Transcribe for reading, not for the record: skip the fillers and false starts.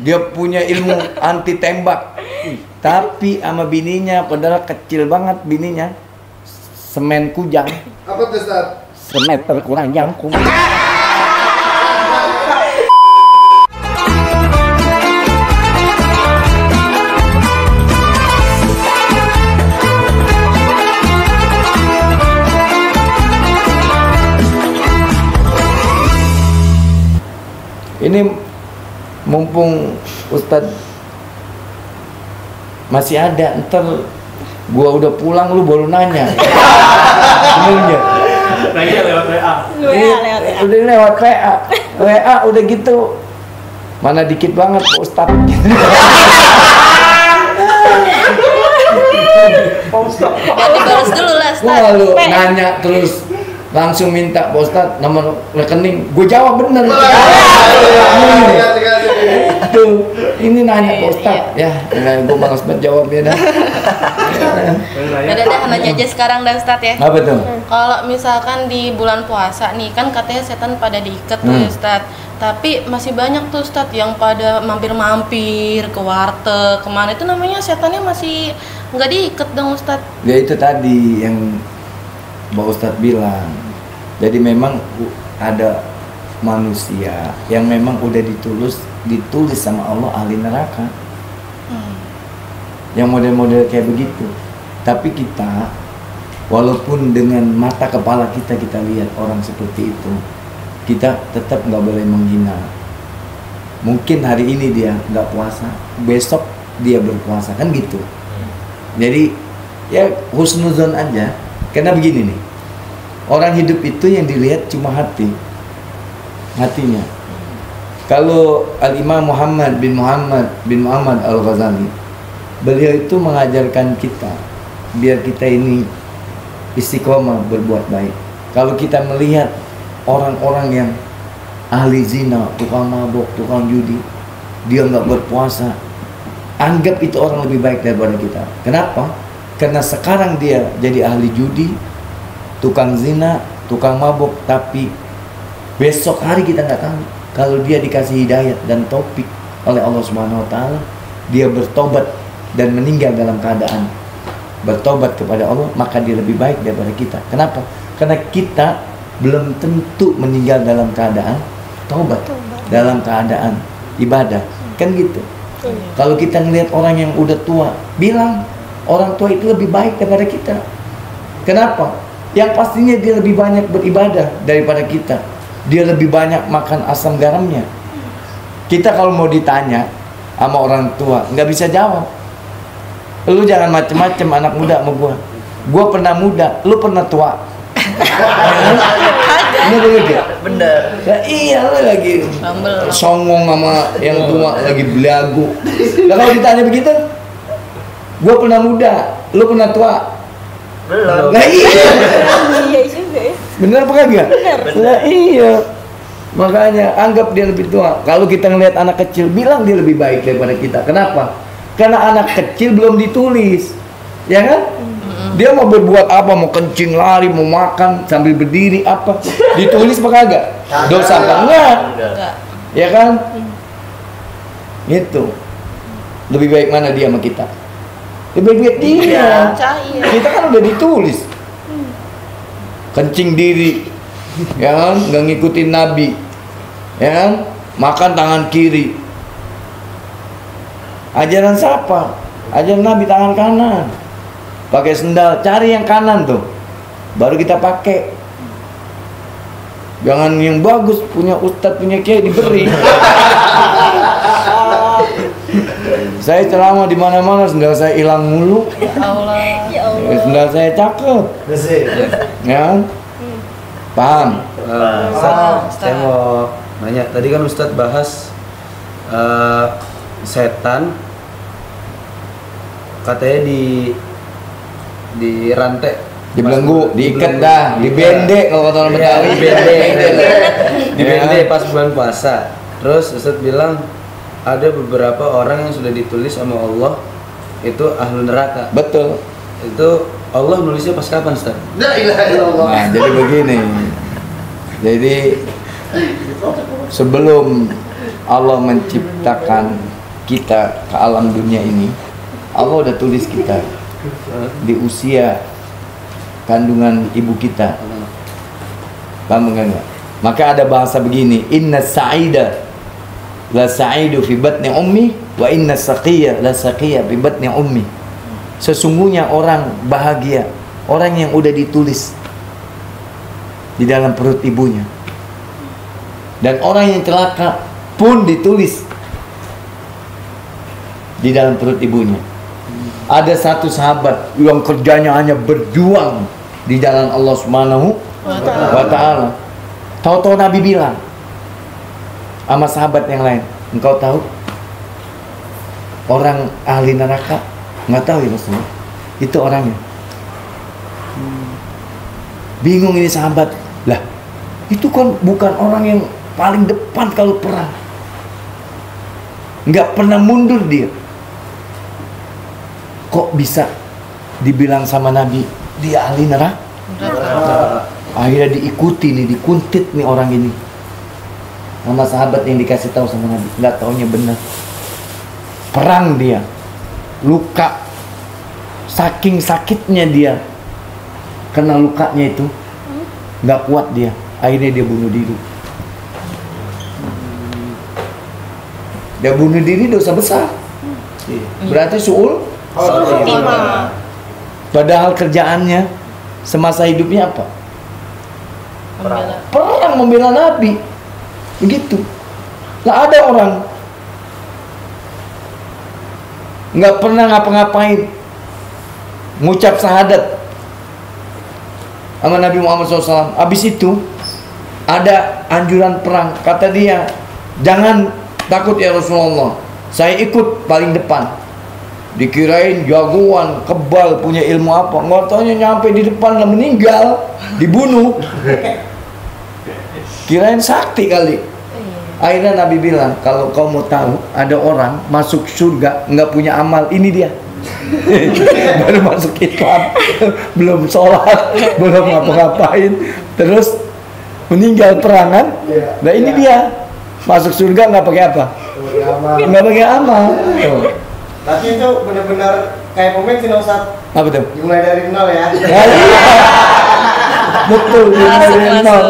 Dia punya ilmu anti tembak. Tapi sama bininya, padahal kecil banget bininya. Semen kujang. Apa tuh, Ustaz? Semeter kurang jangkung. Ini mumpung Ustadz masih ada, ntar gua udah pulang lu baru nanya. Sebenarnya. Nanya lewat WA. Udah lewat WA. WA udah gitu. Mana dikit banget Pak Ustadz. Balas dulu lah, Ustaz. Gua lu nanya terus langsung minta Pak Ustadz nomor rekening, gue jawab bener. Tuh, ini nanya Pak Ustadz, ya, gue malas banget jawabnya dah. Udah nanya aja sekarang dah Ustadz ya. Apa tuh? Kalau misalkan di bulan puasa nih, kan katanya setan pada diikat tuh Ustadz. Tapi masih banyak tuh Ustadz yang pada mampir-mampir ke warteg, kemana itu namanya setannya masih nggak diikat dong Ustadz. Ya itu tadi yang Pak Ustadz bilang. Jadi memang ada manusia yang memang udah ditulis sama Allah ahli neraka. Yang model-model kayak begitu. Tapi kita walaupun dengan mata kepala kita lihat orang seperti itu, kita tetap nggak boleh menghina. Mungkin hari ini dia nggak puasa, besok dia berpuasa, kan gitu. Jadi ya husnuzon aja. Karena begini nih, orang hidup itu yang dilihat cuma hatinya. Kalau Al-Imam Muhammad bin Muhammad Al-Ghazali, beliau itu mengajarkan kita biar kita ini istiqomah berbuat baik. Kalau kita melihat orang-orang yang ahli zina, tukang mabok, tukang judi, dia nggak berpuasa, anggap itu orang lebih baik daripada kita. Kenapa? Karena sekarang dia jadi ahli judi, tukang zina, tukang mabok, tapi besok hari kita nggak tahu. Kalau dia dikasih hidayat dan taufik oleh Allah Subhanahu Wa Taala, dia bertobat dan meninggal dalam keadaan bertobat kepada Allah, maka dia lebih baik daripada kita. Kenapa? Karena kita belum tentu meninggal dalam keadaan taubat, dalam keadaan ibadah, kan gitu. Kalau kita ngelihat orang yang udah tua, bilang orang tua itu lebih baik daripada kita. Kenapa? Yang pastinya dia lebih banyak beribadah daripada kita. Dia lebih banyak makan asam garamnya. Kita kalau mau ditanya sama orang tua, nggak bisa jawab. Lu jangan macem-macem anak muda sama gua. Gua pernah muda, lu pernah tua. Bener ya? Bener. Ya iya, lu lagi songong sama yang tua, lagi belagu. Nah kalau ditanya begitu, gua pernah muda, lu pernah tua. Belum. Nah iya. Iya juga ya. Bener apa kagak? Nah iya. Makanya anggap dia lebih tua. Kalau kita ngelihat anak kecil, bilang dia lebih baik daripada kita. Kenapa? Karena anak kecil belum ditulis, ya kan? Dia mau berbuat apa? Mau kencing, lari, mau makan sambil berdiri apa? Ditulis apa kagak? Dosa apa enggak? Ya kan? Gitu. Lebih baik mana dia sama kita? Lebih baik dia. Kita kan udah ditulis. Kencing diri, ya kan? Nggak ngikutin Nabi, ya kan? Makan tangan kiri. Ajaran siapa? Ajaran Nabi tangan kanan. Pakai sendal, cari yang kanan tuh, baru kita pakai. Jangan yang bagus, punya ustadz, punya kiai diberi. Saya ceramah di mana-mana, sendal saya hilang mulu. Ya Allah. Ya Allah. Sendal saya cakep. Ya, paham? Ustadz, saya mau nanya. Tadi kan Ustadz bahas setan katanya di rantai, Dibelenggu, diikat dah, dibendek kalau kata orang Betawi. Dibendek pas bulan puasa. Terus Ustadz bilang ada beberapa orang yang sudah ditulis sama Allah itu ahlu neraka. Betul. Itu Allah nulisnya pas kapan, Ustaz? La ilaha illallah. Nah, jadi begini. Jadi sebelum Allah menciptakan kita ke alam dunia ini, Allah udah tulis kita di usia kandungan ibu kita. Paham enggak? Maka ada bahasa begini, inna sa'ida la sa'idu fi batni ummi wa inna saqiyya la saqiyya fi batni ummi. Sesungguhnya orang bahagia, orang yang udah ditulis di dalam perut ibunya. Dan orang yang celaka pun ditulis di dalam perut ibunya. Ada satu sahabat yang kerjanya hanya berjuang di jalan Allah Subhanahu wa ta'ala. Tahu-tahu Nabi bilang sama sahabat yang lain, engkau tahu orang ahli neraka? Nggak tahu ya Rasulullah. Itu orangnya. Bingung ini sahabat. Lah, itu kan bukan orang yang paling depan kalau perang. Nggak pernah mundur dia. Kok bisa dibilang sama Nabi dia ahli neraka? Akhirnya diikuti nih, dikuntit nih orang ini sama sahabat yang dikasih tahu sama Nabi. Nggak taunya benar. Perang dia, luka, saking sakitnya dia kena lukanya itu, nggak kuat dia. Akhirnya dia bunuh diri. Dia bunuh diri dosa besar. Berarti suul Khotimah. Padahal kerjaannya semasa hidupnya apa? Perang membela Nabi. Begitu. Lah ada orang nggak pernah ngapa-ngapain, ngucap syahadat sama Nabi Muhammad SAW. Habis itu ada anjuran perang. Kata dia, jangan takut ya Rasulullah, saya ikut paling depan. Dikirain jagoan, kebal, punya ilmu apa, nggak taunya nyampe di depan lah meninggal, dibunuh. Kirain sakti kali. Akhirnya Nabi bilang, kalau kau mau tahu ada orang masuk surga nggak punya amal, ini dia. Baru masuk Islam, belum sholat, belum ngapa-ngapain, terus meninggal perangan. Nah ini dia masuk surga nggak pakai apa? Nggak pakai amal. Tapi itu benar-benar kayak pemain sih Ustaz. Apa tuh? Dimulai dari nol ya. Betul, Masuk.